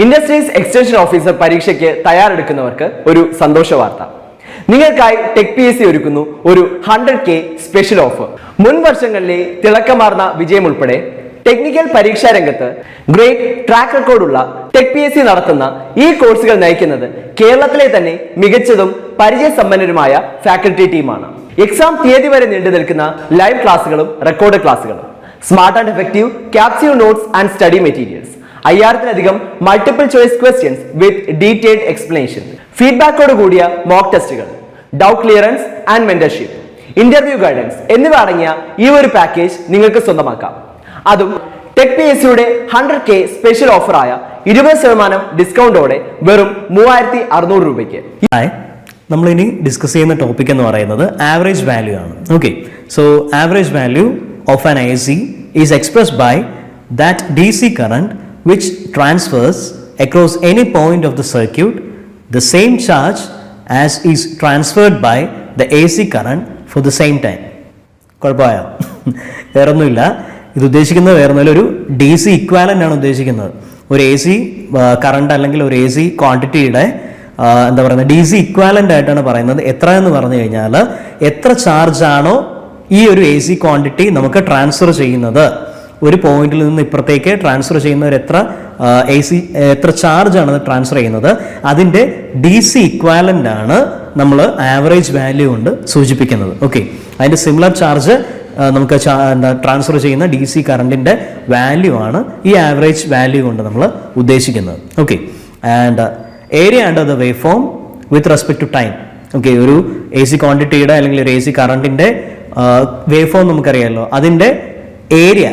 Industries extension officer പരീക്ഷയ്ക്ക് തയ്യാറെടുക്കുന്നവർക്ക് ഒരു സന്തോഷ വാർത്ത. നിങ്ങൾക്കായി ടെക് PSC ഒരുക്കുന്നു ഒരു 100K സ്പെഷ്യൽ ഓഫർ. മുൻ വർഷങ്ങളിലെ തിളക്കമാർന്ന വിജയം ഉൾപ്പെടെ ടെക്നിക്കൽ പരീക്ഷാ രംഗത്ത് ഗ്രേറ്റ് ട്രാക്ക് റെക്കോർഡുള്ള ടെക് PSC നടത്തുന്ന ഈ കോഴ്സുകൾ നയിക്കുന്നത് കേരളത്തിലെ തന്നെ മികച്ചതും പരിചയസമ്പന്നരുമായ ഫാക്കൽറ്റി ടീമാണ്. എക്സാം തീയതി വരെ നീണ്ടു നിൽക്കുന്ന ലൈവ് ക്ലാസുകളും റെക്കോർഡ് ക്ലാസുകളും, smart and effective capsule notes and study materials, 5000-ലധികം multiple choice questions with detailed explanation, ഫീഡ്ബാക്കോട് കൂടിയ മോക്ക് ടെസ്റ്റുകൾ, doubt clearance and mentorship, interview guidance എന്നിവ അടങ്ങിയ ഈ ഒരു പാക്കേജ് നിങ്ങൾക്ക് സ്വന്തമാക്കാം. അതും ടെക് PSCയുടെ 100K സ്പെഷ്യൽ ഓഫറായ 20% ഡിസ്കൗണ്ടോടെ വെറും 3600 രൂപയ്ക്ക്. നമ്മൾ ഇനി ഡിസ്കസ് ചെയ്യുന്ന ടോപ്പിക് എന്ന് പറയുന്നത് ആവറേജ് വാല്യൂ ആണ്. Okay, so average value of an AC is expressed by that DC current which transfers across any point of the circuit the same charge as is transferred by the AC current for the same time. കുഴപ്പമായോ? വേറൊന്നുമില്ല, ഇത് ഉദ്ദേശിക്കുന്നത് വേറൊന്നുമില്ല, ഒരു DC equivalent ആണ് ഉദ്ദേശിക്കുന്നത്. ഒരു AC current അല്ലെങ്കിൽ ഒരു AC ക്വാണ്ടിറ്റിയുടെ എന്താ പറയുന്നത് DC ഇക്വാലൻ്റ് ആയിട്ടാണ് പറയുന്നത്. എത്ര എന്ന് പറഞ്ഞു കഴിഞ്ഞാൽ എത്ര ചാർജാണോ ഈ ഒരു AC ക്വാണ്ടിറ്റി നമുക്ക് ട്രാൻസ്ഫർ ചെയ്യുന്നത്, ഒരു പോയിന്റിൽ നിന്ന് ഇപ്പുറത്തേക്ക് ട്രാൻസ്ഫർ ചെയ്യുന്നവർ എത്ര ചാർജാണ് അത് ട്രാൻസ്ഫർ ചെയ്യുന്നത്, അതിൻ്റെ DC ഇക്വാലൻ്റ് ആണ് നമ്മൾ ആവറേജ് വാല്യൂ കൊണ്ട് സൂചിപ്പിക്കുന്നത്. ഓക്കെ, അതിൻ്റെ സിമിലർ ചാർജ് നമുക്ക് ട്രാൻസ്ഫർ ചെയ്യുന്ന DC കറണ്ടിൻ്റെ വാല്യൂ ആണ് ഈ ആവറേജ് വാല്യൂ കൊണ്ട് നമ്മൾ ഉദ്ദേശിക്കുന്നത്. Okay, and area under the wave form with respect to time. Okay, ഒരു AC ക്വാണ്ടിറ്റിയുടെ അല്ലെങ്കിൽ ഒരു AC കറണ്ടിൻ്റെ വേവ് ഫോം നമുക്കറിയാമല്ലോ, അതിൻ്റെ ഏരിയ,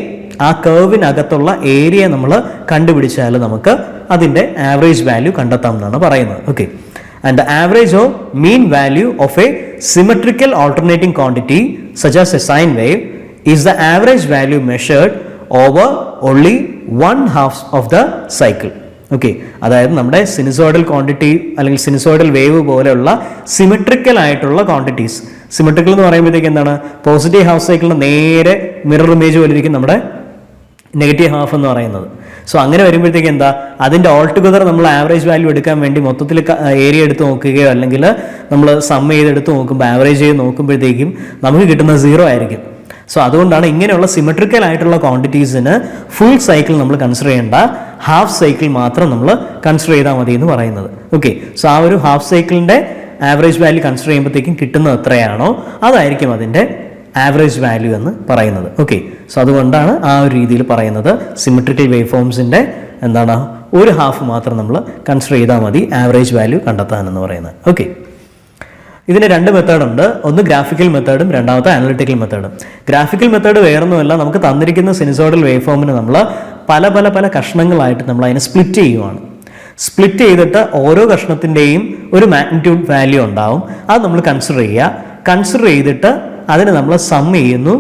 ആ കർവിനകത്തുള്ള ഏരിയ നമ്മൾ കണ്ടുപിടിച്ചാൽ നമുക്ക് അതിൻ്റെ ആവറേജ് വാല്യൂ കണ്ടെത്താം എന്നാണ് പറയുന്നത്. Okay, and the average of mean value of A symmetrical alternating quantity such as A sine wave is the average value measured over only 1/2 of the cycle. Okay, അതായത് നമ്മുടെ sinusoidal quantity അല്ലെങ്കിൽ sinusoidal wave പോലെയുള്ള symmetrical ആയിട്ടുള്ള quantities. Symmetrical എന്ന് പറയുമ്പോഴത്തേക്ക് എന്താണ്, positive half സൈക്കിളിന് നേരെ മിറർ ഇമേജ് പോലെ ഇരിക്കും നമ്മുടെ നെഗറ്റീവ് ഹാഫ് എന്ന് പറയുന്നത്. സോ അങ്ങനെ വരുമ്പോഴത്തേക്ക് എന്താ, അതിൻ്റെ ഓൾ ടുഗദർ നമ്മൾ ആവറേജ് വാല്യൂ എടുക്കാൻ വേണ്ടി മൊത്തത്തിൽ ഏരിയ എടുത്ത് നോക്കുകയോ അല്ലെങ്കിൽ നമ്മൾ സം ചെയ്തെടുത്ത് നോക്കുമ്പോൾ ആവറേജ് ചെയ്ത് നോക്കുമ്പോഴത്തേക്കും നമുക്ക് കിട്ടുന്ന 0 ആയിരിക്കും. സോ അതുകൊണ്ടാണ് ഇങ്ങനെയുള്ള സിമെട്രിക്കൽ ആയിട്ടുള്ള ക്വാണ്ടിറ്റീസിന് ഫുൾ സൈക്കിൾ നമ്മൾ കൺസിഡർ ചെയ്യേണ്ട, ഹാഫ് സൈക്കിൾ മാത്രം നമ്മൾ കൺസിഡർ ചെയ്താൽ മതി എന്ന് പറയുന്നത്. ഓക്കെ, സോ ആ ഒരു ഹാഫ് സൈക്കിളിൻ്റെ ആവറേജ് വാല്യൂ കൺസിഡർ ചെയ്യുമ്പോഴത്തേക്കും കിട്ടുന്നത് എത്രയാണോ അതായിരിക്കും അതിൻ്റെ ആവറേജ് വാല്യൂ എന്ന് പറയുന്നത്. ഓക്കെ, സോ അതുകൊണ്ടാണ് ആ ഒരു രീതിയിൽ പറയുന്നത് സിമെട്രിക്കൽ വേവ് ഫോംസിൻ്റെ എന്താണ് ഒരു ഹാഫ് മാത്രം നമ്മൾ കൺസിഡർ ചെയ്താൽ മതി ആവറേജ് വാല്യൂ കണ്ടെത്താനെന്ന് പറയുന്നത്. ഓക്കെ, ഇതിന് 2 മെത്തേഡുണ്ട്, ഒന്ന് ഗ്രാഫിക്കൽ മെത്തേഡും രണ്ടാമത്തെ അനലിറ്റിക്കൽ മെത്തേഡും. ഗ്രാഫിക്കൽ മെത്തേഡ് വേറൊന്നുമല്ല, നമുക്ക് തന്നിരിക്കുന്ന സിനുസോയിഡൽ വേവ് ഫോമിന് നമ്മൾ പല പല പല കഷ്ണങ്ങളായിട്ട് നമ്മൾ അതിനെ സ്പ്ലിറ്റ് ചെയ്യുവാണ്. സ്പ്ലിറ്റ് ചെയ്തിട്ട് ഓരോ കഷ്ണത്തിൻ്റെയും ഒരു മാഗ്നിറ്റ്യൂഡ് വാല്യൂ ഉണ്ടാവും, അത് നമ്മൾ കൺസിഡർ ചെയ്യുക. കൺസിഡർ ചെയ്തിട്ട് അതിന് നമ്മൾ സം ചെയ്യുന്നു.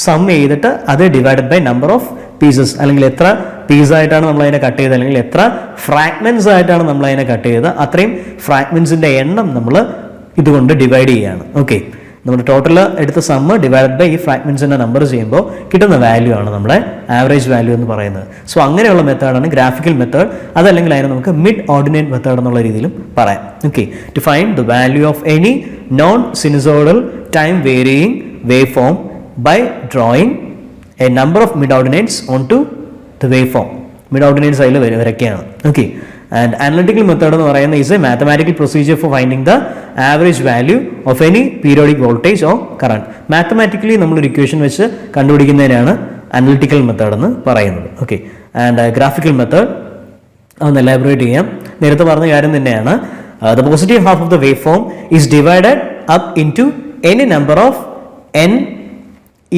സം ചെയ്തിട്ട് അത് divided by number of pieces, അല്ലെങ്കിൽ എത്ര പീസായിട്ടാണ് നമ്മൾ അതിനെ കട്ട് ചെയ്തത്, അല്ലെങ്കിൽ എത്ര ഫ്രാഗ്മെൻറ്റ്സ് ആയിട്ടാണ് നമ്മൾ അതിനെ കട്ട് ചെയ്തത്, അത്രയും ഫ്രാഗ്മെൻറ്റ്സിൻ്റെ എണ്ണം നമ്മൾ ഇതുകൊണ്ട് ഡിവൈഡ് ചെയ്യുകയാണ്. ഓക്കെ, നമ്മുടെ ടോട്ടൽ എടുത്ത സമ്മ് ഡിവൈഡഡ് ബൈ ഈ ഫ്രാഗ്മെൻറ്റ്സിൻ്റെ നമ്പർ ചെയ്യുമ്പോൾ കിട്ടുന്ന വാല്യൂ ആണ് നമ്മുടെ ആവറേജ് വാല്യൂ എന്ന് പറയുന്നത്. സോ അങ്ങനെയുള്ള മെത്തേഡാണ് ഗ്രാഫിക്കൽ മെത്തേഡ്. അതല്ലെങ്കിൽ അതിനെ നമുക്ക് മിഡ് ഓർഡിനേറ്റ് മെത്തേഡ് എന്നുള്ള രീതിയിലും പറയാം. Okay, to find the value of any non sinusoidal time varying waveform by drawing a number of mid ordinates on to the wave form. Mid ordinates അതിൽ വരയ്ക്കുകയാണ്. Okay, and analytical method എന്ന് പറയുന്നത് is a mathematical procedure for finding the average value of any periodic voltage or current. Mathematically നമ്മളൊരു equation വെച്ച് കണ്ടുപിടിക്കുന്നതിനാണ് analytical method എന്ന് പറയുന്നത്. Okay, and graphical method അതൊന്ന് elaborate ചെയ്യാം. നേരത്തെ പറഞ്ഞ കാര്യം തന്നെയാണ്, the positive half of the waveform is divided up into any number of n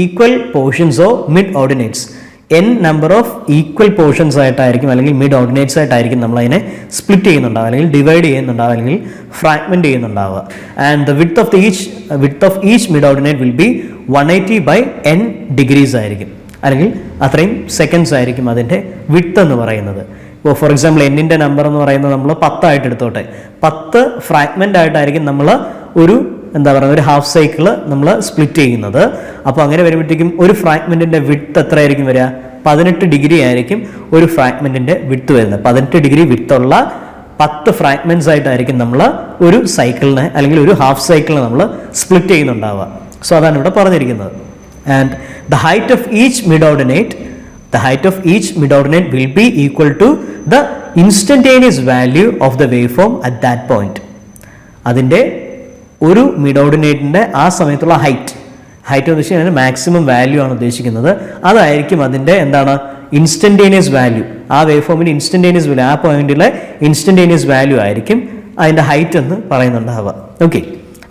equal portions of mid ordinates. n number of equal portions ആയിട്ടായിരിക്കും അല്ലെങ്കിൽ മിഡ് ഓർഡിനേറ്റ്സ് ആയിട്ടായിരിക്കും നമ്മൾ അതിനെ സ്പ്ലിറ്റ് ചെയ്യുന്നുണ്ടാവുക, അല്ലെങ്കിൽ ഡിവൈഡ് ചെയ്യുന്നുണ്ടാവുക, അല്ലെങ്കിൽ ഫ്രാഗ്മെൻറ്റ് ചെയ്യുന്നുണ്ടാവുക. And the width of each mid ordinate will be 180/n degrees ആയിരിക്കും, അല്ലെങ്കിൽ അത്രയും സെക്കൻഡ്സ് ആയിരിക്കും അതിൻ്റെ വിഡ്ത്ത് എന്ന് പറയുന്നത്. ഇപ്പോൾ ഫോർ എക്സാമ്പിൾ എന്നിൻ്റെ നമ്പർ എന്ന് പറയുന്നത് നമ്മൾ 10 ആയിട്ട് എടുത്തോട്ടെ, 10 ഫ്രാഗ്മെൻ്റ് ആയിട്ടായിരിക്കും നമ്മൾ ഒരു എന്താ പറയുക ഒരു ഹാഫ് സൈക്കിള് നമ്മൾ സ്പ്ലിറ്റ് ചെയ്യുന്നത്. അപ്പോൾ അങ്ങനെ വരുമ്പോഴത്തേക്കും ഒരു ഫ്രാഗ്മെൻറ്റിൻ്റെ വിഡ്ത്ത് എത്രയായിരിക്കും വരിക, 18 ഡിഗ്രി ആയിരിക്കും ഒരു ഫ്രാഗ്മെന്റിന്റെ വിഡ്ത്ത് വരുന്നത്. 18 ഡിഗ്രി വിഡ്ത്തുള്ള 10 ഫ്രാഗ്മെന്റ്സ് ആയിട്ടായിരിക്കും നമ്മൾ ഒരു സൈക്കിളിനെ അല്ലെങ്കിൽ ഒരു ഹാഫ് സൈക്കിളിനെ നമ്മൾ സ്പ്ലിറ്റ് ചെയ്യുന്നുണ്ടാവുക. സോ അതാണ് ഇവിടെ പറഞ്ഞിരിക്കുന്നത്. And the height of each mid ordinate will be equal to the instantaneous value of the wave form at that point. അതിൻ്റെ ഒരു മിഡ് ഓർഡിനേറ്റിൻ്റെ ആ സമയത്തുള്ള ഹൈറ്റ് എന്ന് വെച്ച് കഴിഞ്ഞാൽ മാക്സിമം വാല്യൂ ആണ് ഉദ്ദേശിക്കുന്നത്. അതായിരിക്കും അതിൻ്റെ എന്താണ് ഇൻസ്റ്റന്റേനിയസ് വാല്യൂ. ആ വേവ് ഫോമിൻ്റെ ഇൻസ്റ്റന്റേനിയസ് വാല്യൂ, ആ പോയിന്റിലെ ഇൻസ്റ്റന്റേനിയസ് വാല്യൂ ആയിരിക്കും അതിൻ്റെ ഹൈറ്റ് എന്ന് പറയുന്നുണ്ടാവുക. ഓക്കെ,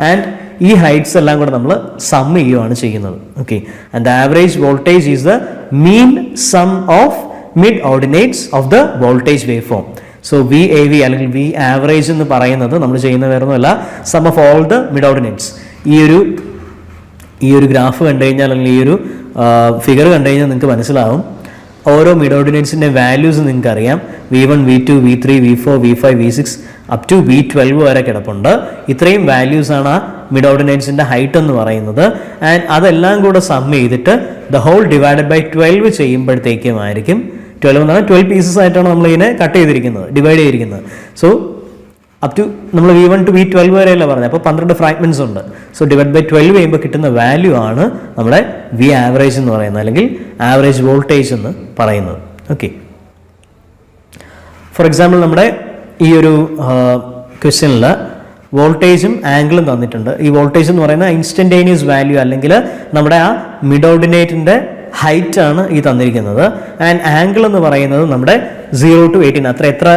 ആൻഡ് ഈ ഹൈറ്റ്സ് എല്ലാം കൂടെ നമ്മൾ സം ചെയ്യുകയാണ് ചെയ്യുന്നത്. Okay, and the average voltage is the mean sum of mid ordinates of the voltage waveform. So VAV അല്ലെങ്കിൽ V ആവറേജ് എന്ന് പറയുന്നത് നമ്മൾ ചെയ്യുന്ന വേറൊന്നുമല്ല, sum of all the mid ordinates. ഈ ഒരു ഗ്രാഫ് കണ്ടു കഴിഞ്ഞാൽ അല്ലെങ്കിൽ ഈ ഒരു ഫിഗർ കണ്ടു കഴിഞ്ഞാൽ നിങ്ങൾക്ക് മനസ്സിലാവും ഓരോ മിഡ് ഓർഡിനേറ്റ്സിൻ്റെ വാല്യൂസ് നിങ്ങൾക്ക് അറിയാം. V1, V2, V3, V4, V5, V6 up to V12 വരെ കിടപ്പുണ്ട്. ഇത്രയും വാല്യൂസാണ് ആ മിഡ് ഓർഡിനേറ്റ്സിൻ്റെ ഹൈറ്റ് എന്ന് പറയുന്നത്. ആൻഡ് അതെല്ലാം കൂടെ സം ചെയ്തിട്ട് ദ ഹോൾ ഡിവൈഡഡ് ബൈ 12 ചെയ്യുമ്പോഴത്തേക്കും ആയിരിക്കും 12 എന്ന് പറഞ്ഞാൽ 12 പീസസ് ആയിട്ടാണ് നമ്മൾ ഇതിനെ കട്ട് ചെയ്തിരിക്കുന്നത്, ഡിവൈഡ് ചെയ്തിരിക്കുന്നത്. സോ അപ് ടു നമ്മൾ V1 to V12 വരെയല്ല പറഞ്ഞത്, അപ്പോൾ 12 ഫ്രാഗ്മെന്റ്സ് ഉണ്ട്. സോ ഡിവൈഡ് ബൈ 12 ചെയ്യുമ്പോൾ കിട്ടുന്ന വാല്യൂ ആണ് നമ്മുടെ V ആവറേജ് എന്ന് പറയുന്നത്, അല്ലെങ്കിൽ ആവറേജ് വോൾട്ടേജ് എന്ന് പറയുന്നത്. ഓക്കെ, ഫോർ എക്സാമ്പിൾ നമ്മുടെ ഈ ഒരു ക്വസ്റ്റ്യനിൽ വോൾട്ടേജും ആംഗിളും തന്നിട്ടുണ്ട്. ഈ വോൾട്ടേജ് എന്ന് പറയുന്ന ഇൻസ്റ്റന്റേനിയസ് വാല്യൂ അല്ലെങ്കിൽ നമ്മുടെ ആ മിഡ് ഓർഡിനേറ്റിൻ്റെ ഹൈറ്റ് ആണ് ഈ തന്നിരിക്കുന്നത്. ആൻഡ് ആംഗിൾ എന്ന് പറയുന്നത് നമ്മുടെ 0 to 18 എത്ര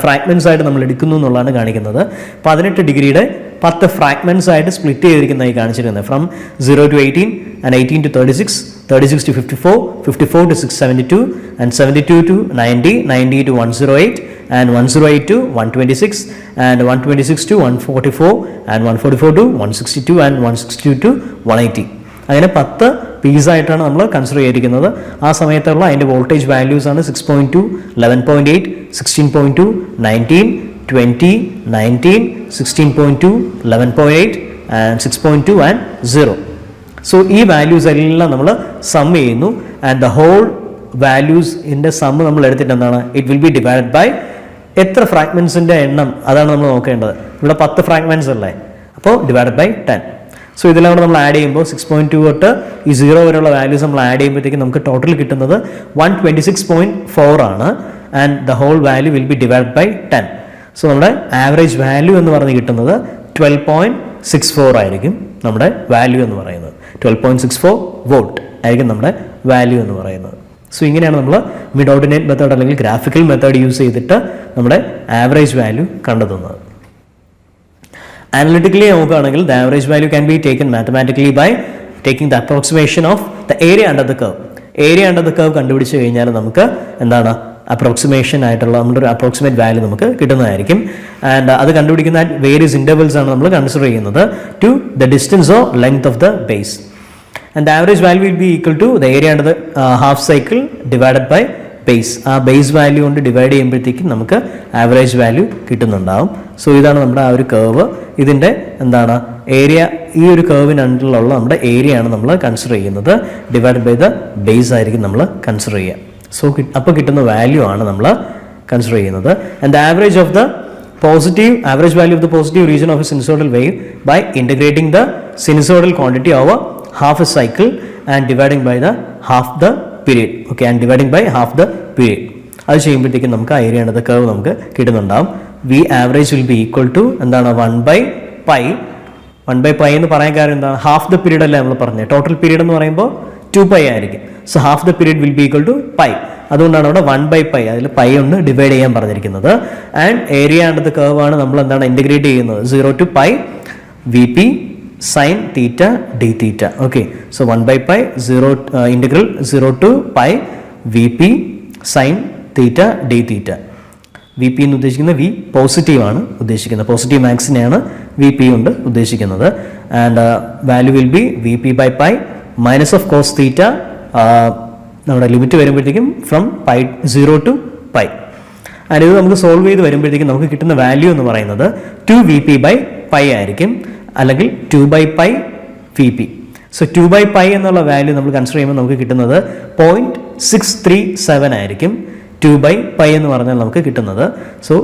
ഫ്രാഗ്മെന്റ്സ് ആയിട്ട് നമ്മൾ എടുക്കുന്നു എന്നുള്ളതാണ് കാണിക്കുന്നത്. 18 ഡിഗ്രിയുടെ 10 ഫ്രാഗ്മെന്റ്സ് ആയിട്ട് സ്പ്ലിറ്റ് ചെയ്തിരിക്കുന്നതായി കാണിച്ചിരിക്കുന്നത്. From 0 to 18 and 18 to 36, 36 to 54, 54 to 672 and 72 to 90, 90 to 108 and 108 to 126 and 126 to 144 and 144 to 162 and 162 to 180. അങ്ങനെ 10 പീസായിട്ടാണ് നമ്മൾ കൺസിഡർ ചെയ്തിരിക്കുന്നത്. ആ സമയത്തുള്ള അതിൻ്റെ വോൾട്ടേജ് വാല്യൂസ് ആണ് 6.2, 11.8, 16.2, 19, 20, 19, 16.2, 11.8 and 6.2 and 0. സോ ഈ വാല്യൂസ് എല്ലാം നമ്മൾ സം ചെയ്യുന്നു. ആൻഡ് ദ ഹോൾ വാല്യൂസിൻ്റെ സം നമ്മൾ എടുത്തിട്ട് എന്താണ്, it will be divided by എത്ര ഫ്രാഗ്മെന്റ്സിൻ്റെ എണ്ണം, അതാണ് നമ്മൾ നോക്കേണ്ടത്. ഇവിടെ 10 ഫ്രാഗ്മെന്റ്സ് അല്ലേ, അപ്പോൾ ഡിവൈഡഡ് ബൈ 10. സോ ഇതെല്ലാം കൂടെ നമ്മൾ ആഡ് ചെയ്യുമ്പോൾ 6.2 തൊട്ട് ഈ 0 വരെയുള്ള വാല്യൂസ് നമ്മൾ ആഡ് ചെയ്യുമ്പോഴത്തേക്കും നമുക്ക് ടോട്ടൽ കിട്ടുന്നത് 126.4 ആണ്. And the whole value will be divide by 10. So നമ്മുടെ ആവറേജ് വാല്യൂ എന്ന് പറഞ്ഞ് കിട്ടുന്നത് 12.64 ആയിരിക്കും നമ്മുടെ വാല്യൂ എന്ന് പറയുന്നത്. 12.64 വോൾട്ട് ആയിരിക്കും നമ്മുടെ വാല്യൂ എന്ന് പറയുന്നത്. സോ ഇങ്ങനെയാണ് നമ്മൾ മിഡ് ഓർഡിനേറ്റ് മെത്തേഡ് അല്ലെങ്കിൽ ഗ്രാഫിക്കൽ മെത്തേഡ് യൂസ് ചെയ്തിട്ട് നമ്മുടെ ആവറേജ് വാല്യൂ കണ്ടെത്തുന്നത്. Analytically നോക്കുകയാണെങ്കിൽ the average value can be taken mathematically by taking the approximation of the area under the curve. Area under the curve കണ്ടുപിടിച്ച് കഴിഞ്ഞാൽ നമുക്ക് എന്താണ് അപ്രോക്സിമേഷൻ ആയിട്ടുള്ള നമ്മുടെ ഒരു അപ്രോക്സിമേറ്റ് വാല്യൂ നമുക്ക് കിട്ടുന്നതായിരിക്കും. ആൻഡ് അത് കണ്ടുപിടിക്കുന്ന വേരിയസ് ഇൻ്റർവൽസ് ആണ് നമ്മൾ കൺസിഡർ ചെയ്യുന്നത് to the distance or length of the base. And the average value will be equal to the area under the half cycle divided by base. ആ base value കൊണ്ട് divide ചെയ്യുമ്പോഴത്തേക്കും നമുക്ക് average value കിട്ടുന്നുണ്ടാവും. So ഇതാണ് നമ്മുടെ ആ ഒരു curve. ഇതിൻ്റെ എന്താണ് ഏരിയ, ഈ ഒരു കർവിനുള്ള നമ്മുടെ ഏരിയ ആണ് നമ്മൾ കൺസിഡർ ചെയ്യുന്നത്. ഡിവൈഡ് ബൈ ദ ബേസ് ആയിരിക്കും നമ്മൾ കൺസിഡർ ചെയ്യുക. സോ അപ്പോൾ കിട്ടുന്ന വാല്യൂ ആണ് നമ്മൾ കൺസിഡർ ചെയ്യുന്നത്. And the average of the positive average value of the positive region of a sinusoidal wave by integrating the sinusoidal quantity over half a cycle and dividing by the half the period. Okay, and dividing by half the period. അത് ചെയ്യുമ്പോഴത്തേക്കും നമുക്ക് area ഉണ്ട് curve നമുക്ക് കിട്ടുന്നുണ്ടാവും. V average will be equal to എന്താണ് 1/π. 1/π എന്ന് പറയാൻ കാര്യം എന്താണ്, ഹാഫ് ദ പീരീഡ് അല്ലേ നമ്മൾ പറഞ്ഞത്. ടോട്ടൽ പീരീഡ് എന്ന് പറയുമ്പോൾ 2π ആയിരിക്കും. So half the period will be equal to π. അതുകൊണ്ടാണ് അവിടെ 1/π, അതിൽ പൈ ഒന്ന് ഡിവൈഡ് ചെയ്യാൻ പറഞ്ഞിരിക്കുന്നത്. And area under the curve ആണ് നമ്മൾ എന്താണ് ഇൻറ്റഗ്രേറ്റ് ചെയ്യുന്നത്. 0 to π VP sin theta d theta. Okay, so 1/π 0 integral 0 to π VP sin theta d theta. VP എന്ന് ഉദ്ദേശിക്കുന്നത് V പോസിറ്റീവ് ആണ് ഉദ്ദേശിക്കുന്നത്, പോസിറ്റീവ് മാക്സിനെയാണ് VP കൊണ്ട് ഉദ്ദേശിക്കുന്നത്. And value will be VP/π minus of cos theta. നമ്മുടെ ലിമിറ്റ് വരുമ്പോഴത്തേക്കും from 0 to π. And ഇത് നമുക്ക് സോൾവ് ചെയ്ത് വരുമ്പോഴത്തേക്കും നമുക്ക് കിട്ടുന്ന വാല്യൂ എന്ന് പറയുന്നത് 2VP/π ആയിരിക്കും, അല്ലെങ്കിൽ 2/π VP. സോ 2/π എന്നുള്ള വാല്യൂ നമ്മൾ കൺസിഡർ ചെയ്യുമ്പോൾ നമുക്ക് കിട്ടുന്നത് 0.637 ആയിരിക്കും 2/π എന്ന് പറഞ്ഞാൽ നമുക്ക് കിട്ടുന്നത്. സോ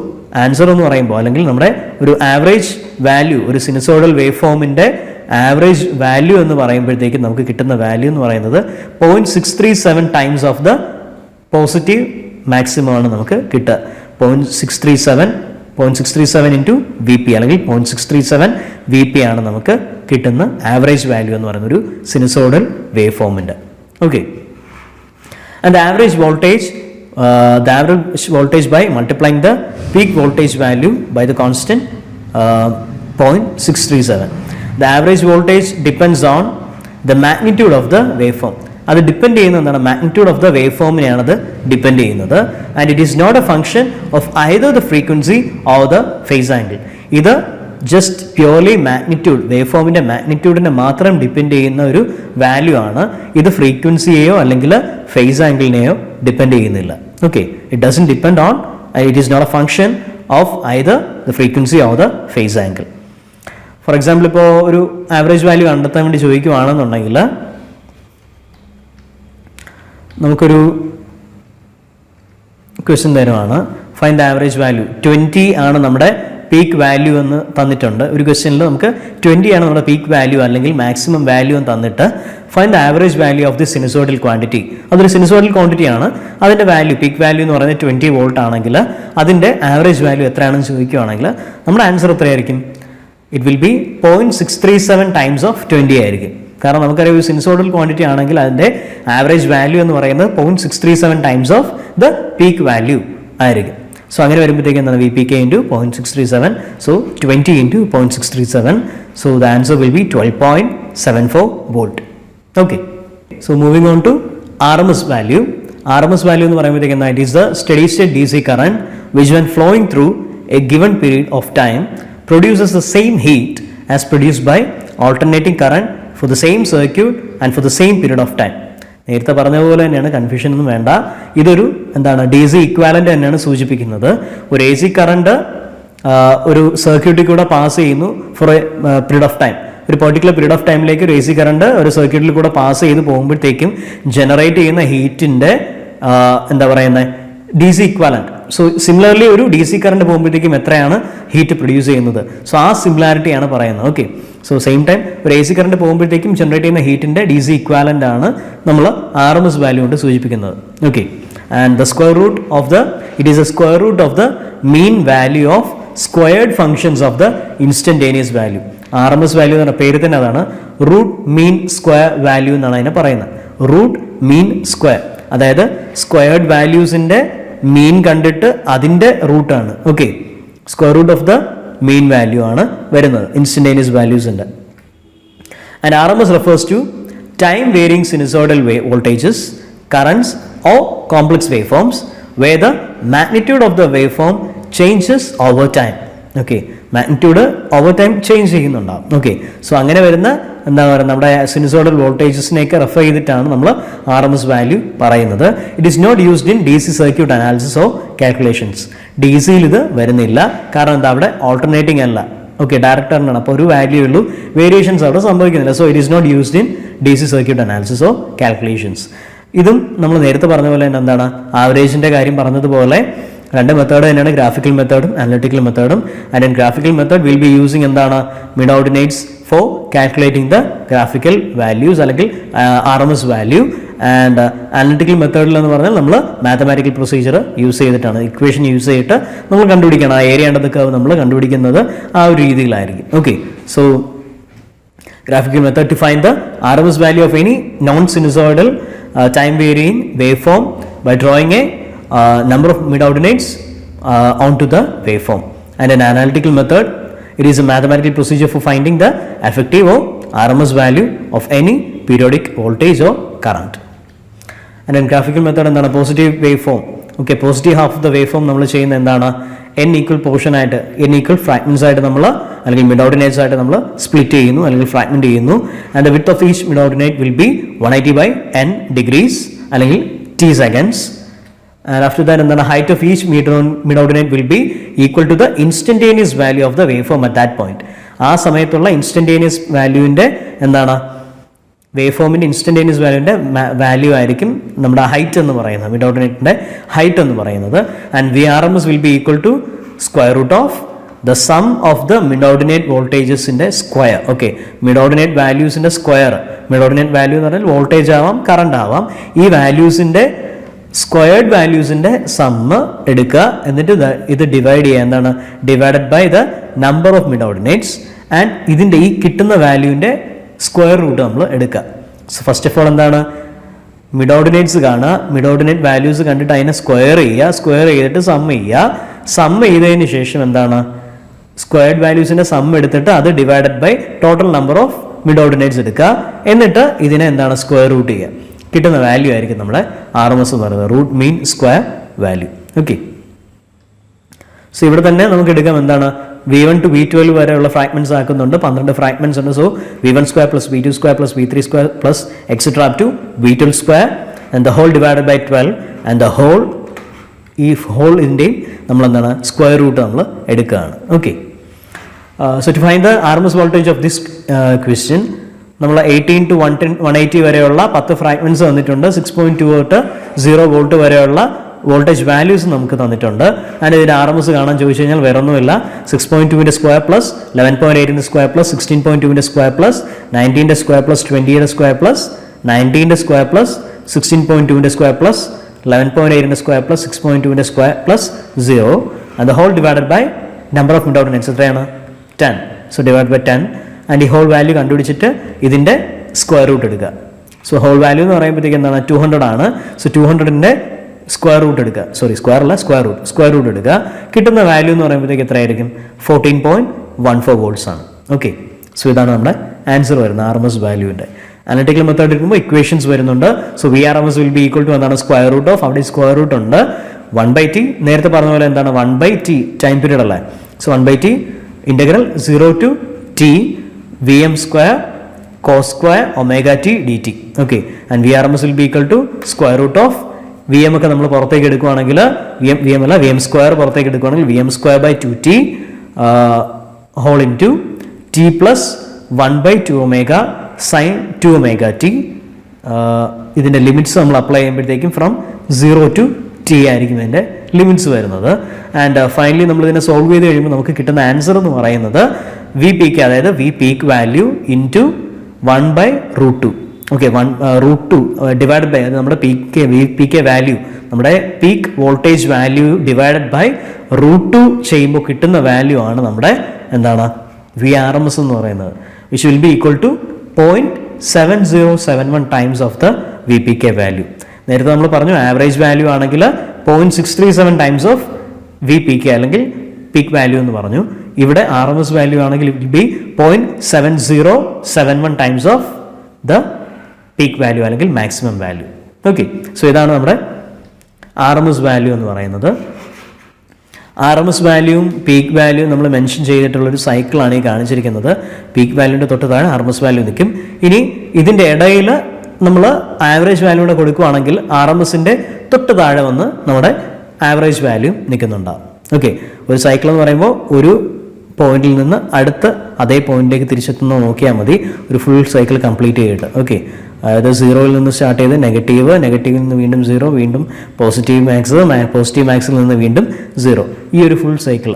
ആൻസർ എന്ന് പറയുമ്പോൾ അല്ലെങ്കിൽ നമ്മുടെ ഒരു ആവറേജ് വാല്യൂ, ഒരു സിനുസോയ്ഡൽ വേവ് ഫോമിൻ്റെ ആവറേജ് വാല്യൂ എന്ന് പറയുമ്പോഴത്തേക്കും നമുക്ക് കിട്ടുന്ന വാല്യൂ എന്ന് പറയുന്നത് 0.637 times of the positive maximum ആണ് നമുക്ക് കിട്ടുക. 0.637 ഇൻറ്റു വി പി അല്ലെങ്കിൽ 0.637 വി പി ആണ് നമുക്ക് കിട്ടുന്ന ആവറേജ് വാല്യൂ എന്ന് പറയുന്ന ഒരു സിനുസോയ്ഡൽ വേവ് ഫോമിൻ്റെ. Okay, and average voltage the average voltage by multiplying the peak voltage value by the constant 0.637. The average voltage depends on the magnitude of the waveform. അത് depend ചെയ്യുന്ന എന്താണ്, magnitude of the വേവ് ഫോമിനെയാണ് അത് depend ചെയ്യുന്നത്. And it is not a function of either the frequency or the phase angle. ഇത് just purely magnitude, വേവ് ഫോമിൻ്റെ മാഗ്നിറ്റ്യൂഡിനെ മാത്രം ഡിപ്പെൻഡ് ചെയ്യുന്ന ഒരു വാല്യൂ ആണ്. ഇത് ഫ്രീക്വൻസിയെയോ അല്ലെങ്കിൽ ഫേസ് ആംഗിളിനെയോ ഡിപ്പെൻഡ് ചെയ്യുന്നില്ല. Okay, it doesn't depend on, it is not a function of either the frequency or the phase angle. For example, ഇപ്പോൾ ഒരു ആവറേജ് വാല്യൂ കണ്ടെത്താൻ വേണ്ടി ചോദിക്കുകയാണെന്നുണ്ടെങ്കിൽ നമുക്കൊരു ക്വസ്റ്റ്യൻ തരുവാണ്. ഫൈൻഡ് ദ ആവറേജ് വാല്യൂ 20 ആണ് നമ്മുടെ പീക്ക് വാല്യൂ എന്ന് തന്നിട്ടുണ്ട്. ഒരു ക്വസ്റ്റ്യനിൽ നമുക്ക് 20 ആണ് നമ്മുടെ പീക്ക് വാല്യൂ അല്ലെങ്കിൽ മാക്സിമം വാല്യൂ എന്ന് തന്നിട്ട് find the average value of the sinusoidal quantity. അതൊരു സിനുസോയ്ഡൽ ക്വാണ്ടിറ്റി ആണ്. അതിൻ്റെ വാല്യൂ, പീക്ക് വാല്യൂ എന്ന് പറയുന്നത് 20 വോൾട്ട് ആണെങ്കിൽ അതിൻ്റെ ആവറേജ് വാല്യൂ എത്രയാണെന്ന് ചോദിക്കുകയാണെങ്കിൽ നമ്മുടെ ആൻസർ എത്രയായിരിക്കും? It will B 0.637 times of 20 ആയിരിക്കും. കാരണം നമുക്കറിയാം ഒരു സിനുസോയ്ഡൽ ക്വാണ്ടിറ്റി ആണെങ്കിൽ അതിൻ്റെ ആവറേജ് വാല്യൂ എന്ന് പറയുന്നത് 0.637 times of the peak value ആയിരിക്കും. സോ അങ്ങനെ വരുമ്പോഴത്തേക്ക് എന്താണ് V P K into 0.637. So 20 into 0.637. So the answer will be 12.74 volt. Okay, so moving on to R M S value. R M S value എന്ന് പറയുമ്പോഴത്തേക്ക് എന്താ, it is the steady state D C current which when flowing through a given period of time produces the same heat as produced by alternating current for the same circuit and for the same period of time. നേരത്തെ പറഞ്ഞ പോലെ തന്നെയാണ്, confusion ഒന്നും വേണ്ട. ഇതൊരു എന്താണ്, D C equivalent തന്നെയാണ് സൂചിപ്പിക്കുന്നത്. ഒരു എ സി കറണ്ട് ഒരു സർക്യൂട്ടിൽ കൂടെ പാസ് ചെയ്യുന്നു for a period of time. ഒരു പെർട്ടിക്കുലർ പീരീഡ് ഓഫ് ടൈമിലേക്ക് ഒരു എ സി കറണ്ട് ഒരു സർക്യൂട്ടിൽ കൂടെ പാസ് ചെയ്ത് പോകുമ്പോഴത്തേക്കും ജനറേറ്റ് ചെയ്യുന്ന ഹീറ്റിൻ്റെ എന്താ പറയുന്നത്, D C equivalent. So similarly ഒരു ഡി സി കറണ്ട് പോകുമ്പോഴത്തേക്കും എത്രയാണ് ഹീറ്റ് പ്രൊഡ്യൂസ് ചെയ്യുന്നത്, സോ ആ സിമിലാരിറ്റിയാണ് പറയുന്നത്. ഓക്കെ, സോ സെയിം ടൈം ഒരു എ സി കറണ്ട് പോകുമ്പോഴത്തേക്കും ജനറേറ്റ് ചെയ്യുന്ന ഹീറ്റിൻ്റെ ഡി സി ഇക്വാലൻ്റ് ആണ് നമ്മൾ ആർ എം എസ് വാല്യൂ കൊണ്ട് സൂചിപ്പിക്കുന്നത്. Okay, and the square root of the, it is a square root of the mean value of squared functions of the instantaneous value. R M S value എന്ന് പറഞ്ഞ പേര് തന്നെ അതാണ്, root mean square value എന്നാണ് അതിനെ പറയുന്നത്. Root mean square, അതായത് squared വാല്യൂസിൻ്റെ മീൻ കണ്ടിട്ട് അതിൻ്റെ റൂട്ടാണ്. Okay, square root of the mean value ആണ് വരുന്നത് ഇൻസ്റ്റന്റേനിയസ് വാല്യൂസിൻ്റെ. And R M S refers to time varying sinusoidal voltages, currents or complex wave forms where the magnitude of the waveform changes over time. Okay, magnitude over time change ചെയ്യുന്നുണ്ടാവും. Okay, so അങ്ങനെ വരുന്ന എന്താ പറയുക, നമ്മുടെ sinusoidal വോൾട്ടേജസിനെയൊക്കെ refer ചെയ്തിട്ടാണ് നമ്മൾ R M S value പറയുന്നത്. It is not used in D C circuit analysis or calculations. D സിയിൽ ഇത് വരുന്നില്ല, കാരണം എന്താ, അവിടെ ഓൾട്ടർനേറ്റിംഗ് അല്ല. ഓക്കെ, ഡയറക്റ്റ് കറണ്ടാണ്, അപ്പോൾ ഒരു വാല്യൂ ഉള്ളൂ, വേരിയേഷൻസ് അവിടെ സംഭവിക്കുന്നില്ല. So it is not used in D C circuit analysis or calculations. ഇതും നമ്മൾ നേരത്തെ പറഞ്ഞ പോലെ തന്നെ എന്താണ്, ആവറേജിൻ്റെ കാര്യം പറഞ്ഞതുപോലെ രണ്ട് മെത്തേഡ് തന്നെയാണ്, ഗ്രാഫിക്കൽ മെത്തേഡും അനലിറ്റിക്കൽ മെത്തേഡും. And in graphical method will be using എന്താണ്, mid ordinates for calculating the graphical values അല്ലെങ്കിൽ R M S value. And analytical മെത്തേഡിൽ എന്ന് പറഞ്ഞാൽ നമ്മൾ മാത്തമാറ്റിക്കൽ പ്രൊസീജിയർ യൂസ് ചെയ്തിട്ടാണ്, ഇക്വേഷൻ യൂസ് ചെയ്തിട്ട് നമ്മൾ കണ്ടുപിടിക്കണം. ആ ഏരിയ അണ്ടർ ദ കർവ് നമ്മൾ കണ്ടുപിടിക്കുന്നത് ആ ഒരു രീതിയിലായിരിക്കും. Okay, so graphical method to find the RMS value of any non-sinusoidal time varying waveform by drawing a number of mid-ordinates onto the waveform. And an analytical method, it is a mathematical procedure for finding the effective or RMS value of any periodic voltage or current. And in graphical method എന്താണ്, positive wave form. Okay, positive half of the wave form നമ്മൾ ചെയ്യുന്ന എന്താണ്, n equal portion ആയിട്ട്, n equal fragments ആയിട്ട് നമ്മൾ അല്ലെങ്കിൽ mid ordinates ആയിട്ട് നമ്മൾ സ്പ്ലിറ്റ് ചെയ്യുന്നു അല്ലെങ്കിൽ ഫ്രാഗ്മെന്റ് ചെയ്യുന്നു. And the width of each mid ordinate will be 180/n degrees അല്ലെങ്കിൽ t seconds. And after that എന്താണ്, height of each mid ordinate will be equal to the instantaneous value of the wave form at that point. ആ സമയത്തുള്ള instantaneous വാല്യൂവിൻ്റെ എന്താണ് wave ഫോമിൻ്റെ instantaneous വാല്യൂവിൻ്റെ value ആയിരിക്കും നമ്മുടെ ഹൈറ്റ് എന്ന് പറയുന്നത്, മിഡ് ഓർഡിനേറ്റിൻ്റെ ഹൈറ്റ് എന്ന് പറയുന്നത്. And V R M S will be equal to square root of the sum of the mid ordinate വോൾട്ടേജസിൻ്റെ സ്ക്വയർ. ഓക്കെ, മിഡ് ഓർഡിനേറ്റ് വാല്യൂസിൻ്റെ സ്ക്വയർ. മിഡ് ഓർഡിനേറ്റ് വാല്യൂ എന്ന് പറഞ്ഞാൽ വോൾട്ടേജ് ആവാം, കറണ്ട് ആവാം. ഈ വാല്യൂസിൻ്റെ സ്ക്വയർഡ് വാല്യൂസിൻ്റെ സമ്മ് എടുക്കുക, എന്നിട്ട് ഇത് ഡിവൈഡ് ചെയ്യുക. എന്താണ്? Divided by the number of mid ordinates. And ഇതിൻ്റെ ഈ കിട്ടുന്ന വാല്യൂവിൻ്റെ സ്ക്വയർ റൂട്ട് നമ്മൾ എടുക്കുക. സോ ഫസ്റ്റ് ഓഫ് ഓൾ എന്താണ്? മിഡ് ഓർഡിനേറ്റ്സ് കാണുക, മിഡ് ഓർഡിനേറ്റ് വാല്യൂസ് കണ്ടിട്ട് അതിനെ സ്ക്വയർ ചെയ്യുക, സ്ക്വയർ ചെയ്തിട്ട് സമ്മ് ചെയ്യുക. സമ്മ് ചെയ്തതിന് ശേഷം എന്താണ്? സ്ക്വയർഡ് വാല്യൂസിൻ്റെ സമ്മ് എടുത്തിട്ട് അത് divided by total number of mid ordinates എടുക്കുക. എന്നിട്ട് ഇതിനെ എന്താണ്? സ്ക്വയർ റൂട്ട് ചെയ്യുക. കിട്ടുന്ന വാല്യൂ ആയിരിക്കും നമ്മുടെ ആർ എം എസ് എന്ന് പറയുന്നത്, root mean square value. Okay, so ഇവിടെ തന്നെ നമുക്ക് എടുക്കാം എന്താണ്? V1 to V12 വരെയുള്ള ഫ്രാഗ്മെന്റ്സ് ആക്കുന്നുണ്ട്, 12 ഫ്രാഗ്മെന്റ്സ് ഉണ്ട്. So V1 square plus V2 square plus V3 square plus etcetera up to V12 square and the whole divided by 12 and the whole, ഈ whole ഇതിൻ്റെയും നമ്മൾ എന്താണ്? സ്ക്വയർ റൂട്ട് നമ്മൾ എടുക്കുകയാണ്. Okay, so to find the R M S voltage of this question നമ്മൾ 18 to 180 വരെയുള്ള 10 fragments തന്നിട്ടുണ്ട്. 6.2 തൊട്ട് 0 വോൾട്ട് വരെയുള്ള വോൾട്ടേജ് വാല്യൂസ് നമുക്ക് തന്നിട്ടുണ്ട്. ആൻഡ് ഇതിൻ്റെ ആർ എം എസ് കാണാൻ ചോദിച്ചു കഴിഞ്ഞാൽ വേറെ ഒന്നുമില്ല, 6.2ൻ്റെ സ്ക്വയർ പ്ലസ് 11.8ൻ്റെ സ്ക്വയർ പ്ലസ് 16.2ൻ്റെ സ്ക്വയർ പ്ലസ് 19ൻ്റെ സ്ക്വയർ പ്ലസ് 20യുടെ സ്ക്വയർ പ്ലസ് 19ൻ്റെ സ്ക്വയർ പ്ലസ് 16.2ൻ്റെ സ്ക്വയർ പ്ലസ് 11.8ൻ്റെ സ്ക്വയർ പ്ലസ് 6.2ൻ്റെ square plus 0 and the whole divided by number of mid ordinates എത്രയാണ്? 10. സോ ഡിവൈഡ് ബൈ 10 ആൻഡ് ഈ ഹോൾ വാല്യൂ കണ്ടുപിടിച്ചിട്ട് ഇതിൻ്റെ സ്ക്വയർ റൂട്ട് എടുക്കുക. സോ ഹോൾ വാല്യൂ എന്ന് പറയുമ്പോഴത്തേക്ക് എന്താണ്? 200 ആണ്. സോ 200ൻ്റെ സ്ക്വയർ റൂട്ട് എടുക്കുക, സോറി സ്ക്വയർ അല്ല, സ്ക്വയർ റൂട്ട് എടുക്കുക. കിട്ടുന്ന വാല്യൂ എന്ന് പറയുമ്പോഴത്തേക്ക് എത്രയായിരിക്കും? 14.14 വോൾട്ട്സ് ആണ്. ഓക്കെ, സോ ഇതാണ് നമ്മുടെ ആൻസർ വരുന്നത് ആർ എം എസ് വാല്യൂവിൻ്റെ. അനലിറ്റിക്കൽ മെത്തേഡ് എടുക്കുമ്പോൾ ഇക്വേഷൻസ് വരുന്നുണ്ട്. So V R M S will be equal to എന്താണ്? സ്ക്വയർ റൂട്ട് ഓഫ്, അവിടെ സ്ക്വയർ റൂട്ട് ഉണ്ട്, 1/t. നേരത്തെ പറഞ്ഞ പോലെ എന്താണ്? 1/t ടൈം പീരീഡ് അല്ലേ? So 1/t integral 0 to t Vm square cos square omega t dt. Okay, and VRMS will be equal to square root of VM ഒക്കെ നമ്മൾ പുറത്തേക്ക് എടുക്കുകയാണെങ്കിൽ VM അല്ല, VM സ്ക്വയർ പുറത്തേക്ക് എടുക്കുകയാണെങ്കിൽ VM square by 2t whole into t plus 1/2 omega sine 2 omega t. ഇതിൻ്റെ limits നമ്മൾ apply ചെയ്യുമ്പോഴത്തേക്കും ഫ്രം 0 to t ആയിരിക്കും ഇതിൻ്റെ ലിമിറ്റ്സ് വരുന്നത്. ആൻഡ് ഫൈനലി നമ്മൾ ഇതിനെ സോൾവ് ചെയ്ത് കഴിയുമ്പോൾ നമുക്ക് കിട്ടുന്ന ആൻസർ എന്ന് പറയുന്നത് വി പീക്ക്, അതായത് V peak value into 1/√2. Okay, √2 divided by, അത് നമ്മുടെ വി പി കെ വാല്യൂ, നമ്മുടെ peak voltage value divided by √2 ചെയ്യുമ്പോൾ കിട്ടുന്ന വാല്യൂ ആണ് നമ്മുടെ എന്താണ്? വി ആർ എം എസ് എന്ന് പറയുന്നത്, which will be equal to 0.7071 times of the V P K value. നേരത്തെ നമ്മൾ പറഞ്ഞു ആവറേജ് വാല്യൂ ആണെങ്കിൽ 0.637 times of V P K അല്ലെങ്കിൽ പീക്ക് വാല്യൂ എന്ന് പറഞ്ഞു. ഇവിടെ ആർ എം എസ് വാല്യൂ ആണെങ്കിൽ it will be 0.7071 times of the peak value അല്ലെങ്കിൽ മാക്സിമം വാല്യൂ. ഓക്കെ, സോ ഇതാണ് നമ്മുടെ ആർ എം എസ് വാല്യൂ എന്ന് പറയുന്നത്. ആർ എം എസ് വാല്യൂവും പീക്ക് വാല്യൂവും നമ്മൾ മെൻഷൻ ചെയ്തിട്ടുള്ളൊരു സൈക്കിളാണ് ഈ കാണിച്ചിരിക്കുന്നത്. പീക്ക് വാല്യൂവിൻ്റെ തൊട്ട് താഴെ ആർ എം എസ് വാല്യൂ നിൽക്കും. ഇനി ഇതിൻ്റെ ഇടയിൽ നമ്മൾ ആവറേജ് വാല്യൂടെ കൊടുക്കുകയാണെങ്കിൽ ആർ എം എസിൻ്റെ തൊട്ട് താഴെ വന്ന് നമ്മുടെ ആവറേജ് വാല്യൂ നിൽക്കുന്നുണ്ടാവും. ഓക്കെ, ഒരു സൈക്കിൾ എന്ന് പറയുമ്പോൾ ഒരു പോയിന്റിൽ നിന്ന് അടുത്ത് അതേ പോയിന്റിലേക്ക് തിരിച്ചെത്തുന്നത് നോക്കിയാൽ മതി, ഒരു ഫുൾ സൈക്കിൾ കംപ്ലീറ്റ് ചെയ്തിട്ട്. ഓക്കെ, അതായത് 0-ൽ നിന്ന് സ്റ്റാർട്ട് ചെയ്ത് നെഗറ്റീവിൽ നിന്ന് വീണ്ടും 0, വീണ്ടും പോസിറ്റീവ് മാക്സിൽ നിന്ന് വീണ്ടും 0, ഈ ഒരു ഫുൾ സൈക്കിൾ.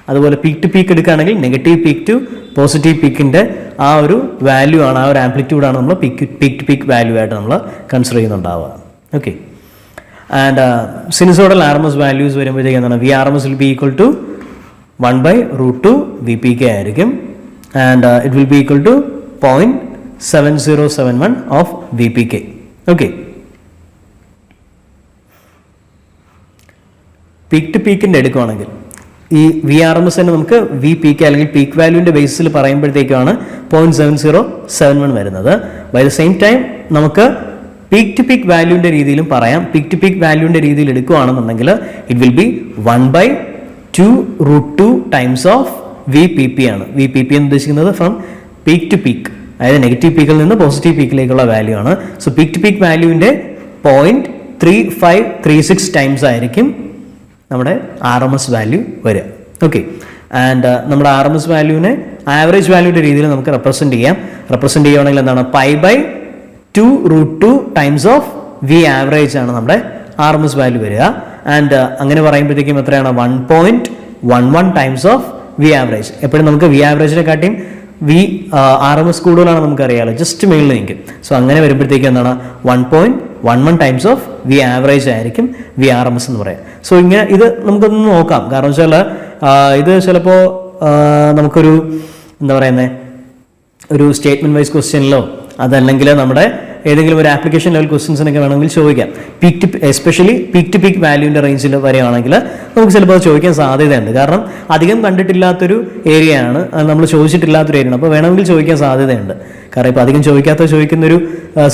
അതുപോലെ പീക്ക് ടു പീക്ക് എടുക്കുകയാണെങ്കിൽ നെഗറ്റീവ് പീക്ക് ടു പോസിറ്റീവ് പീക്കിൻ്റെ ആ ഒരു വാല്യൂ ആണ്, ആ ഒരു ആംപ്ലിറ്റ്യൂഡാണ് നമ്മൾ പീക്ക് ടു പീക്ക് വാല്യൂ ആയിട്ട് നമ്മൾ കൺസിഡർ ചെയ്യുന്നുണ്ടാവുക. Okay, and sinusoidal R M S values വരുമ്പോഴത്തേക്ക് എന്താണ്? V R M S will be equal to 1/√2 V P K ആയിരിക്കും. And it will be equal to 0.7071 of V P K. Okay, peak to പീക്കിൻ്റെ എടുക്കുകയാണെങ്കിൽ ഈ V R M S തന്നെ നമുക്ക് V P K അല്ലെങ്കിൽ peak വാല്യൂവിൻ്റെ ബേസിൽ പറയുമ്പോഴത്തേക്കാണ് 0.7071 വരുന്നത്. ബൈ ദ സെയിം ടൈം നമുക്ക് പീക്ക് ടു പീക്ക് വാല്യൂവിൻ്റെ രീതിയിലും പറയാം. പീക്ക് ടു പീക്ക് വാല്യൂവിൻ്റെ രീതിയിൽ എടുക്കുകയാണെന്നുണ്ടെങ്കിൽ it will be 1/2√2 times of V P P ആണ്. വി പി പി എന്ന് ഉദ്ദേശിക്കുന്നത് ഫ്രം പീക്ക് ടു പീക്ക്, അതായത് നെഗറ്റീവ് പീക്കിൽ നിന്ന് പോസിറ്റീവ് പീക്കിലേക്കുള്ള വാല്യൂ ആണ്. സോ പീക്ക് ടു പീക്ക് വാല്യൂവിൻ്റെ 0.3536 ടൈംസ് ആയിരിക്കും നമ്മുടെ ആർ എം എസ് വാല്യൂ വരിക. ഓക്കെ, ആൻഡ് നമ്മുടെ ആർ എം എസ് വാല്യൂവിനെ ആവറേജ് വാല്യൂയുടെ രീതിയിൽ നമുക്ക് റെപ്രസെൻറ്റ് ചെയ്യുകയാണെങ്കിൽ എന്താണ്? π/√2 2√2 ടൈംസ് ഓഫ് വി ആവറേജ് ആണ് നമ്മുടെ ആർ എം എസ് വാല്യൂ വരിക. ആൻഡ് അങ്ങനെ പറയുമ്പോഴത്തേക്കും എത്രയാണ് 1.11 ടൈംസ് ഓഫ് വി ആവറേജ്. എപ്പോഴും നമുക്ക് വി ആവറേജിനെ കാട്ടിയും വി ആർ എം എസ് കൂടുതലാണ് നമുക്കറിയാമല്ലോ, ജസ്റ്റ് മേളിൽ നിൽക്കും. സോ അങ്ങനെ വരുമ്പോഴത്തേക്കും എന്താണ് 1.11 ടൈംസ് ഓഫ് വി ആവറേജ് ആയിരിക്കും വി ആർ എം എസ് എന്ന് പറയാം. സോ ഇങ്ങനെ ഇത് നമുക്കൊന്ന് നോക്കാം. കാരണം വെച്ചാൽ ഇത് ചിലപ്പോൾ നമുക്കൊരു എന്താ പറയുന്നത് ഒരു സ്റ്റേറ്റ്മെന്റ് വൈസ് ക്വസ്റ്റ്യനിലോ അതല്ലെങ്കിൽ നമ്മുടെ ഏതെങ്കിലും ഒരു ആപ്ലിക്കേഷൻ ലെവൽ ക്വസ്റ്റ്യൻസിനൊക്കെ വേണമെങ്കിൽ ചോദിക്കാം. എസ്പെഷ്യലി പീക്ക് ടു പീക്ക് വാല്യൂവിൻ്റെ റേഞ്ചിൽ വരെയാണെങ്കിൽ നമുക്ക് ചിലപ്പോൾ അത് ചോദിക്കാൻ സാധ്യതയുണ്ട്. കാരണം അധികം കണ്ടിട്ടില്ലാത്തൊരു ഏരിയയാണ്, നമ്മൾ ചോദിച്ചിട്ടില്ലാത്തൊരു ഏരിയയാണ്. അപ്പോൾ വേണമെങ്കിൽ ചോദിക്കാൻ സാധ്യതയുണ്ട്. കാരണം ഇപ്പോൾ അധികം ചോദിക്കുന്നൊരു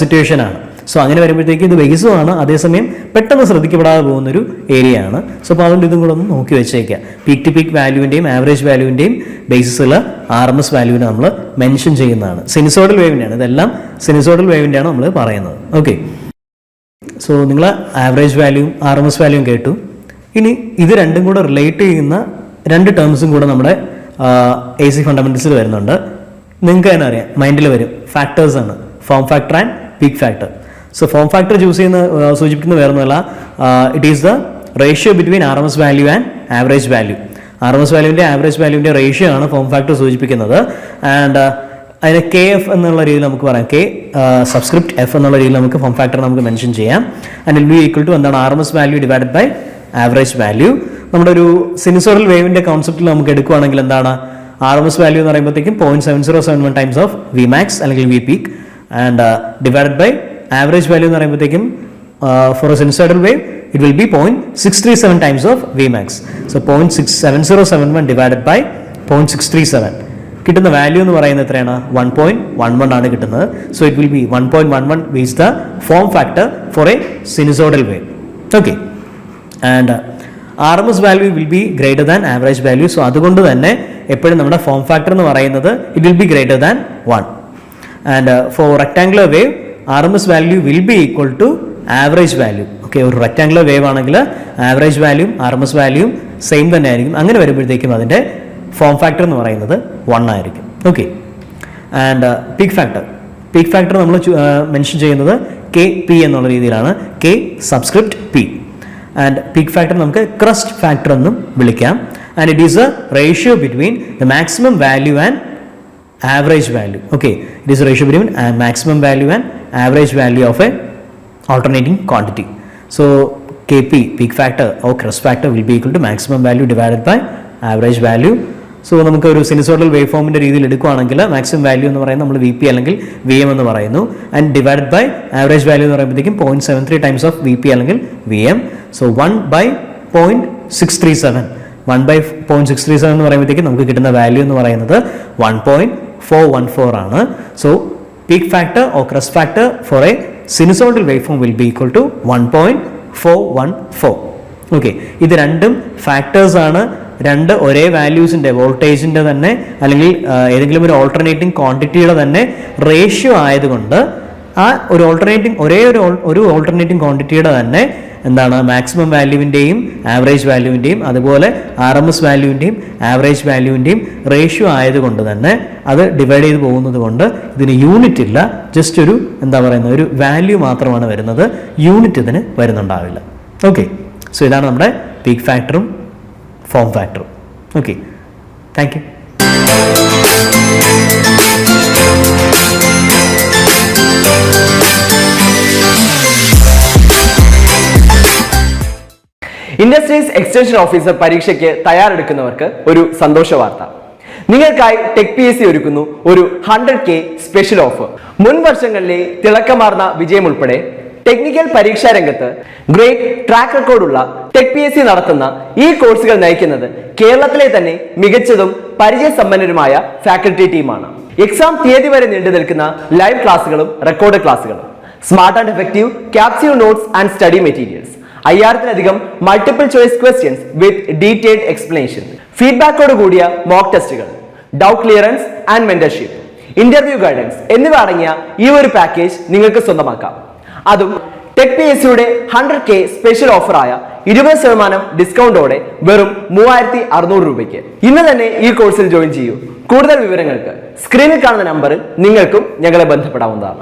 സിറ്റുവേഷനാണ്. സോ അങ്ങനെ വരുമ്പോഴത്തേക്ക് ഇത് ബേസുമാണ്, അതേസമയം പെട്ടെന്ന് ശ്രദ്ധിക്കപ്പെടാതെ പോകുന്നൊരു ഏരിയ ആണ്. സോ അപ്പോൾ അതുകൊണ്ട് ഇതും കൂടെ ഒന്ന് നോക്കി വെച്ചേക്കാം. പീക്ക് ടു പീക്ക് വാല്യൂവിൻ്റെയും ആവറേജ് വാല്യൂവിൻ്റെയും ബേസിസിൽ ആർ എം എസ് വാല്യൂവിനെ നമ്മൾ മെൻഷൻ ചെയ്യുന്നതാണ്. സിനുസോയ്ഡൽ വേവിൻ്റെയാണ്, ഇതെല്ലാം സിനുസോയ്ഡൽ വേവിൻ്റെയാണ് നമ്മൾ പറയുന്നത്. ഓക്കെ, സോ നിങ്ങൾ ആവറേജ് വാല്യൂവും ആർ എം എസ് വാല്യൂവും കേട്ടു. ഇനി ഇത് രണ്ടും കൂടെ റിലേറ്റ് ചെയ്യുന്ന രണ്ട് ടേംസും കൂടെ നമ്മുടെ എ സി ഫണ്ടമെന്റൽസിൽ വരുന്നുണ്ട്. നിങ്ങൾക്ക് തന്നെ അറിയാം, മൈൻഡിൽ വരും. ഫാക്ടേഴ്സാണ് form factor and peak factor. So form factor സൂചിപ്പിക്കുന്ന വേറൊന്നുമല്ല, it is the ratio between R M S value and average value. R M S വാല്യൂവിൻ്റെ ആവറേജ് വാല്യൂവിൻ്റെ റേഷ്യോ ആണ് ഫോം ഫാക്ടർ സൂചിപ്പിക്കുന്നത്. ആൻഡ് അതിനെ കെ എഫ് എന്നുള്ള രീതിയിൽ നമുക്ക് പറയാം, കെ സബ്സ്ക്രിപ്റ്റ് എഫ് എന്നുള്ള രീതിയിൽ നമുക്ക് ഫോം ഫാക്ടർ നമുക്ക് മെൻഷൻ ചെയ്യാം. And will be equal to എന്താണ് R M S value divided by average value. നമ്മുടെ ഒരു സിനുസോയ്ഡൽ വേവിൻ്റെ കോൺസെപ്റ്റിൽ നമുക്ക് എടുക്കുകയാണെങ്കിൽ എന്താണ് ആർ എം എസ് വാല്യൂ എന്ന് പറയുമ്പോഴത്തേക്കും 0.7071 ടൈംസ് ഓഫ് വി മാക്സ് അല്ലെങ്കിൽ V peak and divided by average value എന്ന് പറയുമ്പോഴത്തേക്കും for a sinusoidal wave it will be 0.637 times of Vmax. So 0.7071 divided by 0.637. കിട്ടുന്ന വാല്യൂ എന്ന് പറയുന്നത് എത്രയാണ് 1.11 ആണ് കിട്ടുന്നത്. So it will B 1.11 is the form factor for a sinusoidal wave. Okay, and RMS value will be greater than average value. So അതുകൊണ്ട് തന്നെ എപ്പോഴും നമ്മുടെ ഫോം ഫാക്ടർ എന്ന് പറയുന്നത് it will be greater than 1. And for rectangular wave RMS value will be equal to average value. Okay, ഒരു rectangular wave ആണെങ്കിൽ average വാല്യൂം R M S വാല്യൂം സെയിം തന്നെ ആയിരിക്കും. അങ്ങനെ വരുമ്പോഴത്തേക്കും അതിൻ്റെ ഫോം ഫാക്ടർ എന്ന് പറയുന്നത് 1 ആയിരിക്കും. ഓക്കെ, ആൻഡ് പീക്ക് ഫാക്ടർ നമ്മൾ മെൻഷൻ ചെയ്യുന്നത് കെ പി എന്നുള്ള രീതിയിലാണ്, K subscript P. And peak factor നമുക്ക് ക്രസ്റ്റ് ഫാക്ടർ എന്നും വിളിക്കാം. And it is A ratio between the maximum value and average value. Okay, it is A ratio between maximum value and average value of A alternating quantity. So Kp, peak factor or crest factor will be equal to maximum value divided by average value. So നമുക്ക് ഒരു sinusoidal wave ഫോമിൻ്റെ രീതിയിൽ എടുക്കുകയാണെങ്കിൽ maximum value എന്ന് പറയുന്നത് നമ്മൾ V P അല്ലെങ്കിൽ V M എന്ന് പറയുന്നു. And divided by average value എന്ന് പറയുമ്പോഴത്തേക്കും 0.73 ടൈംസ് ഓഫ് വി പി അല്ലെങ്കിൽ വി എം. സോ 1/0.637 എന്ന് പറയുമ്പോഴത്തേക്കും നമുക്ക് കിട്ടുന്ന വാല്യൂ എന്ന് പറയുന്നത് 1.414 ആണ്. So peak factor or crest factor for a sinusoidal waveform will be equal to 1.414. Okay, ഇത് രണ്ടും ഫാക്ടേഴ്സ് ആണ്. രണ്ട് ഒരേ വാല്യൂസിൻ്റെ വോൾട്ടേജിൻ്റെ തന്നെ അല്ലെങ്കിൽ ഏതെങ്കിലും ഒരു ഓൾട്ടർനേറ്റിംഗ് ക്വാണ്ടിറ്റിയുടെ തന്നെ റേഷ്യോ ആയതുകൊണ്ട് ആ ഒരു ഒരു ഓൾട്ടർനേറ്റിംഗ് ക്വാണ്ടിറ്റിയുടെ തന്നെ എന്താണ് മാക്സിമം വാല്യൂവിൻ്റെയും ആവറേജ് വാല്യൂവിൻ്റെയും അതുപോലെ ആർ എം എസ് വാല്യൂവിൻ്റെയും ആവറേജ് വാല്യൂവിൻ്റെയും റേഷ്യോ ആയതുകൊണ്ട് തന്നെ അത് ഡിവൈഡ് ചെയ്ത് പോകുന്നത് കൊണ്ട് ഇതിന് യൂണിറ്റ് ഇല്ല, ജസ്റ്റ് ഒരു എന്താ പറയുന്നത് ഒരു വാല്യൂ മാത്രമാണ് വരുന്നത്, യൂണിറ്റ് ഇതിന് വരുന്നുണ്ടാവില്ല. ഓക്കെ, സോ ഇതാണ് നമ്മുടെ പീക്ക് ഫാക്ടറും ഫോം ഫാക്ടറും. Okay, thank you. Industries extension officer പരീക്ഷയ്ക്ക് തയ്യാറെടുക്കുന്നവർക്ക് ഒരു സന്തോഷ വാർത്ത. നിങ്ങൾക്കായി ടെക് പി എസ് സി ഒരുക്കുന്നു ഒരു 100K സ്പെഷ്യൽ ഓഫർ. മുൻ വർഷങ്ങളിലെ തിളക്കമാർന്ന വിജയം ഉൾപ്പെടെ ടെക്നിക്കൽ പരീക്ഷാ രംഗത്ത് ഗ്രേറ്റ് ട്രാക്ക് റെക്കോർഡുള്ള ടെക് പി എസ് സി നടത്തുന്ന ഈ കോഴ്സുകൾ നയിക്കുന്നത് കേരളത്തിലെ തന്നെ മികച്ചതും പരിചയസമ്പന്നരുമായ ഫാക്കൽറ്റി ടീമാണ്. എക്സാം തീയതി വരെ നീണ്ടു നിൽക്കുന്ന ലൈവ് ക്ലാസുകളും റെക്കോർഡ് ക്ലാസുകളും, smart and effective capsule notes and study materials, 5000-ലധികം multiple choice questions with detailed explanation, ഫീഡ്ബാക്കോട് കൂടിയ മോക്ക് ടെസ്റ്റുകൾ, doubt clearance and mentorship, interview guidance എന്നിവ അടങ്ങിയ ഈ ഒരു പാക്കേജ് നിങ്ങൾക്ക് സ്വന്തമാക്കാം. അതും ടെക് പി എസ് സിയുടെ 100K സ്പെഷ്യൽ ഓഫറായ 20% ഡിസ്കൗണ്ടോടെ വെറും 3600 രൂപയ്ക്ക്. ഇന്ന് തന്നെ ഈ കോഴ്സിൽ ജോയിൻ ചെയ്യൂ. കൂടുതൽ വിവരങ്ങൾക്ക് സ്ക്രീനിൽ കാണുന്ന നമ്പറിൽ നിങ്ങൾക്കും ഞങ്ങളെ ബന്ധപ്പെടാവുന്നതാണ്.